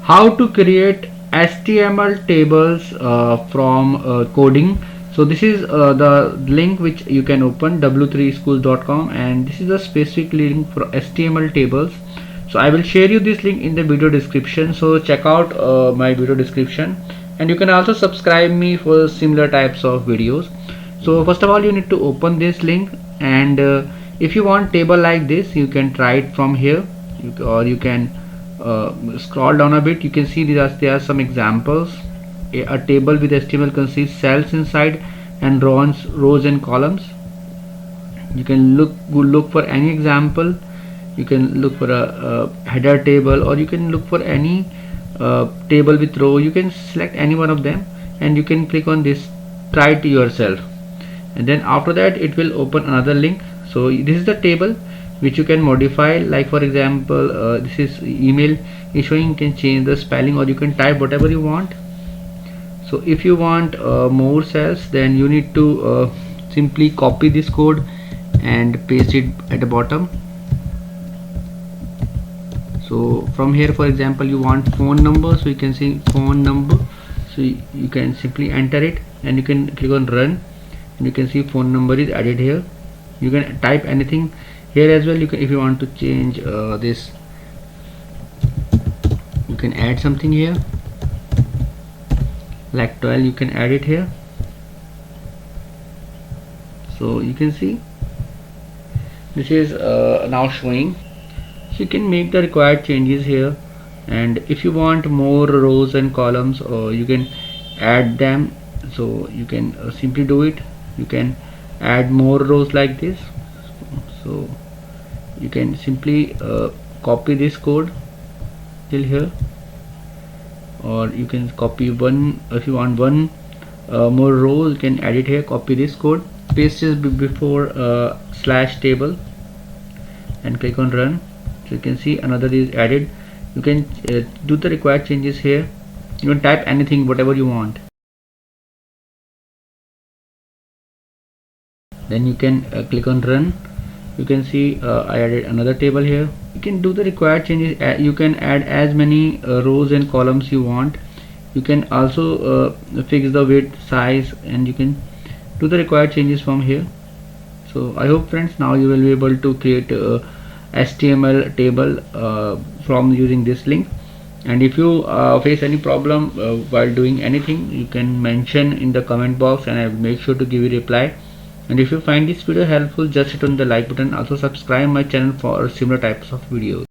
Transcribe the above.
how to create HTML tables from coding. So this is the link which you can open, w3schools.com, and this is a specific link for HTML tables. So I will share you this link in the video description, so check out my video description, and you can also subscribe me for similar types of videos. So first of all, you need to open this link, and if you want table like this, you can try it from here, or you can scroll down a bit. You can see there are some examples. A table with HTML consists cells inside and rows and columns. You can look for any example. You can look for a header table, or you can look for any table with row. You can select any one of them, and you can click on this, try it yourself, and then after that it will open another link. So this is the table which you can modify, like for example this is email is showing. You can change the spelling, or you can type whatever you want. So if you want more cells, then you need to simply copy this code and paste it at the bottom. So from here, for example, you want phone number, so you can see phone number, so you can simply enter it, and you can click on run, and you can see phone number is added here. You can type anything here as well. You can, if you want to change this, you can add something here like 12, you can add it here. So you can see this is now showing. So you can make the required changes here, and if you want more rows and columns, you can add them. So you can simply do it. You can add more rows like this. So you can simply copy this code till here, or you can copy one. If you want one more row, you can add it here. Copy this code, paste it before slash table, and click on run. So you can see another is added. You can do the required changes here. You can type anything, whatever you want. Then you can click on run. You can see I added another table here. You can do the required changes. You can add as many rows and columns you want. You can also fix the width, size, and you can do the required changes from here. So I hope friends, now you will be able to create a HTML table from using this link. And if you face any problem while doing anything, you can mention in the comment box, and I will make sure to give you a reply. And if you find this video helpful, just hit on the like button. Also subscribe my channel for similar types of videos.